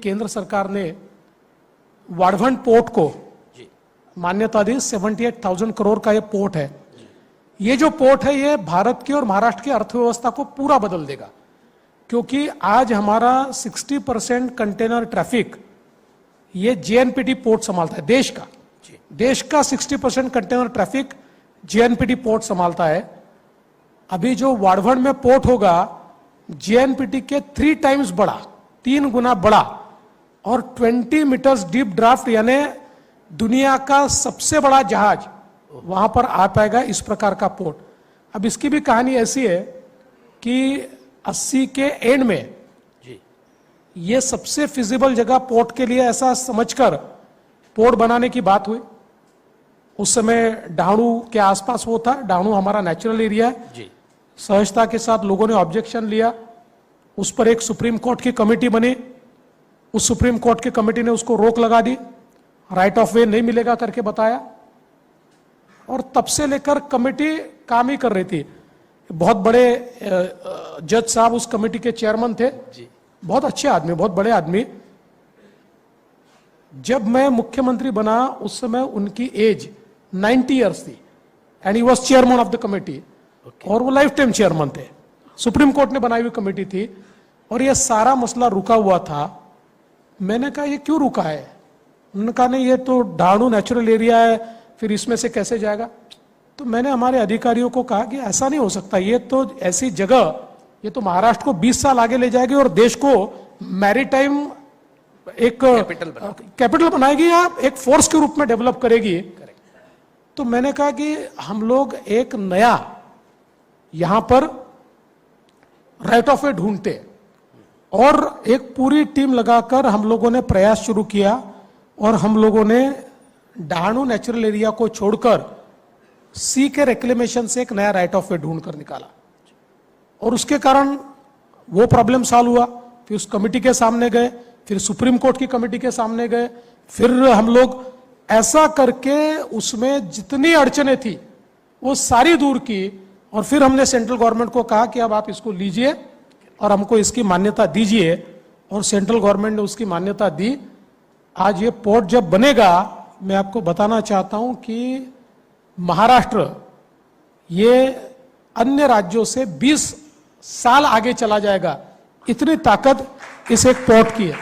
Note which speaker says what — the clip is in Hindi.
Speaker 1: केंद्र सरकार ने वाड़भंड पोर्ट को मान्यता दी। 78,000 करोड़ का ये पोर्ट है। ये जो पोर्ट है ये भारत की और महाराष्ट्र की अर्थव्यवस्था को पूरा बदल देगा, क्योंकि आज हमारा 60% कंटेनर ट्रैफिक ये जेएनपीटी पोर्ट संभालता है। देश का 60% कंटेनर ट्रैफिक जेएनपीटी पोर्ट संभालता है। अभी जो वाड़भंड में पोर्ट होगा जेएनपीटी के 3 टाइम्स बड़ा, 3 गुना बड़ा, और 20 मीटर्स डीप ड्राफ्ट यानी दुनिया का सबसे बड़ा जहाज वहां पर आ पाएगा, इस प्रकार का पोर्ट। अब इसकी भी कहानी ऐसी है कि 80 के एंड में ये सबसे फिजिबल जगह पोर्ट के लिए ऐसा समझकर पोर्ट बनाने की बात हुई। उस समय डाणू के आसपास वो था, डाणू हमारा नेचुरल एरिया है। सहजता के साथ लोगों ने ऑब्जेक्शन लिया, उस पर एक सुप्रीम कोर्ट की कमेटी बनी। उस सुप्रीम कोर्ट की कमेटी ने उसको रोक लगा दी, राइट ऑफ वे नहीं मिलेगा करके बताया, और तब से लेकर कमेटी काम ही कर रही थी। बहुत बड़े जज साहब उस कमेटी के चेयरमैन थे, बहुत अच्छे आदमी, बहुत बड़े आदमी। जब मैं मुख्यमंत्री बना उस समय उनकी एज 90 ईयर्स थी, and he was chairman of the committee, और वो लाइफ टाइम चेयरमैन थे। सुप्रीम कोर्ट ने बनाई हुई कमेटी थी, और यह सारा मसला रुका हुआ था। मैंने कहा ये क्यों रुका है? उन्होंने कहा नहीं, ये तो डाणू नेचुरल एरिया है, फिर इसमें से कैसे जाएगा? तो मैंने हमारे अधिकारियों को कहा कि ऐसा नहीं हो सकता, ये तो ऐसी जगह, ये तो महाराष्ट्र को 20 साल आगे ले जाएगी और देश को मैरीटाइम एक कैपिटल बनाएगी या एक फोर्स के रूप में डेवलप करेगी। तो मैंने कहा कि हम लोग एक नया यहां पर राइट ऑफ वे ढूंढते, और एक पूरी टीम लगाकर हम लोगों ने प्रयास शुरू किया, और हम लोगों ने डाणू नेचुरल एरिया को छोड़कर सी के रिक्लेमेशन से एक नया राइट ऑफ वे ढूंढ कर निकाला, और उसके कारण वो प्रॉब्लम सॉल्व हुआ। फिर उस कमेटी के सामने गए, फिर सुप्रीम कोर्ट की कमेटी के सामने गए, फिर हम लोग ऐसा करके उसमें जितनी अड़चने थी वो सारी दूर की, और फिर हमने सेंट्रल गवर्नमेंट को कहा कि अब आप इसको लीजिए और हमको इसकी मान्यता दीजिए, और सेंट्रल गवर्नमेंट ने उसकी मान्यता दी। आज ये पोर्ट जब बनेगा, मैं आपको बताना चाहता हूं कि महाराष्ट्र ये अन्य राज्यों से 20 साल आगे चला जाएगा, इतनी ताकत इस एक पोर्ट की है।